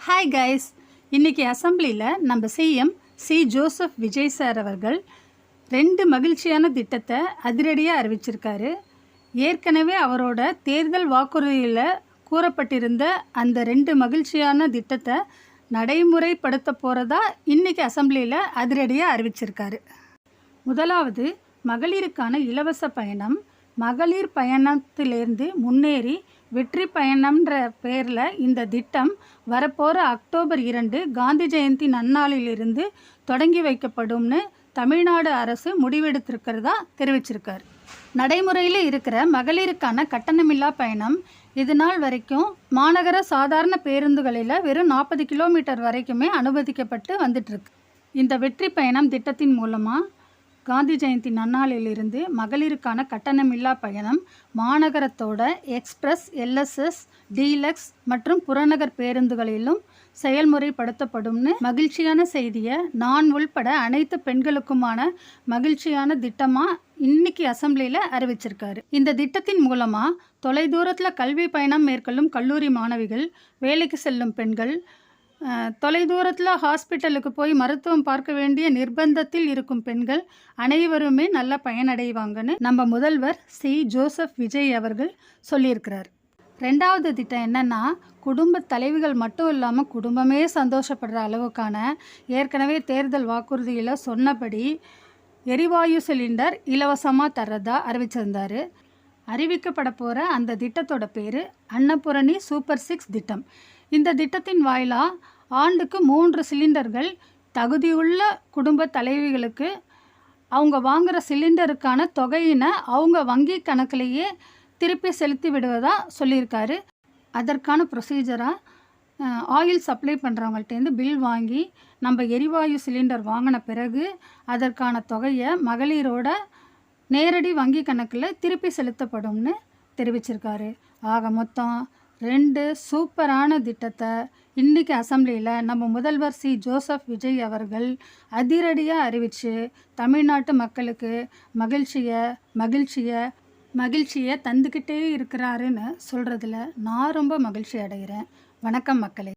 Hi guys, இன்றைக்கி அசம்பிளியில் நம்ம CM C Joseph Vijay sir அவர்கள் 2 மகிழ்ச்சியான திட்டத்தை அதிரடியாக அறிவிச்சிருக்காரு. ஏற்கனவே அவரோட தேர்தல் வாக்குறுதியில் கூறப்பட்டிருந்த அந்த 2 மகிழ்ச்சியான திட்டத்தை நடைமுறைப்படுத்த போகிறதா இன்றைக்கி அசம்பிளியில் அதிரடியாக அறிவிச்சிருக்காரு. முதலாவது, மகளிருக்கான இலவச பயணம். மகளிர் பயணத்திலேருந்து முன்னேறி வெற்றி பயணம்ன்ற பேரில் இந்த திட்டம் வரப்போகிற அக்டோபர் 2 காந்தி ஜெயந்தி நன்னாளிலிருந்து தொடங்கி வைக்கப்படும்னு தமிழ்நாடு அரசு முடிவெடுத்திருக்கிறதா தெரிவிச்சிருக்காரு. நடைமுறையில் இருக்கிற மகளிருக்கான கட்டணமில்லா பயணம் இது நாள் வரைக்கும் மாநகர சாதாரண பேருந்துகளில் வெறும் 40 கிலோமீட்டர் வரைக்குமே அனுமதிக்கப்பட்டு வந்துட்டுருக்கு. இந்த வெற்றி பயணம் திட்டத்தின் மூலமாக காந்தி ஜெயந்தி நன்னாளிலிருந்து மகளிருக்கான கட்டணமில்லா பயணம் மாநகரத்தோட எக்ஸ்பிரஸ், எல்எஸ்எஸ், டீலக்ஸ் மற்றும் புறநகர் பேருந்துகளிலும் செயல்முறைப்படுத்தப்படும்னு மகிழ்ச்சியான செய்தியை நான் உள்பட அனைத்து பெண்களுக்குமான மகிழ்ச்சியான திட்டமாக இன்னைக்கு அசம்பிளியில் அறிவிச்சிருக்காரு. இந்த திட்டத்தின் மூலமாக தொலைதூரத்தில் கல்வி பயணம் மேற்கொள்ளும் கல்லூரி மாணவிகள், வேலைக்கு செல்லும் பெண்கள், தொலைதூரத்தில் ஹாஸ்பிட்டலுக்கு போய் மருத்துவம் பார்க்க வேண்டிய நிர்பந்தத்தில் இருக்கும் பெண்கள் அனைவருமே நல்ல பயனடைவாங்கன்னு நம்ம முதல்வர் சி ஜோசப் விஜய் அவர்கள் சொல்லியிருக்கிறார். 2வது திட்டம் என்னென்னா, குடும்ப தலைவிகள் மட்டும் இல்லாமல் குடும்பமே சந்தோஷப்படுற அளவுக்கான ஏற்கனவே தேர்தல் வாக்குறுதியில் சொன்னபடி எரிவாயு சிலிண்டர் இலவசமாக தர்றதா அறிவிச்சிருந்தார். அறிவிக்கப்பட போகிற அந்த திட்டத்தோட பேர் அன்னபூரணி சூப்பர் 6 திட்டம். இந்த திட்டத்தின் வாயிலாக ஆண்டுக்கு 3 சிலிண்டர்கள் தகுதியுள்ள குடும்ப தலைவிகளுக்கு அவங்க வாங்குகிற சிலிண்டருக்கான தொகையினை அவங்க வங்கி கணக்கிலேயே திருப்பி செலுத்தி விடுவதாக சொல்லியிருக்காரு. அதற்கான ப்ரொசீஜராக ஆயில் சப்ளை பண்ணுறவங்கள்ட்டேருந்து பில் வாங்கி நம்ம எரிவாயு சிலிண்டர் வாங்கின பிறகு அதற்கான தொகையை மகளிரோட நேரடி வங்கி கணக்கில் திருப்பி செலுத்தப்படும்னு தெரிவிச்சிருக்காரு. ஆக மொத்தம் 2 சூப்பரான திட்டத்தை இன்றைக்கி அசம்பிளியில் நம்ம முதல்வர் சி ஜோசப் விஜய் அவர்கள் அதிரடியாக அறிவித்து தமிழ்நாட்டு மக்களுக்கு மகிழ்ச்சியை தந்துக்கிட்டே இருக்கிறாருன்னு சொல்கிறதுல நான் ரொம்ப மகிழ்ச்சி அடைகிறேன். வணக்கம் மக்களே.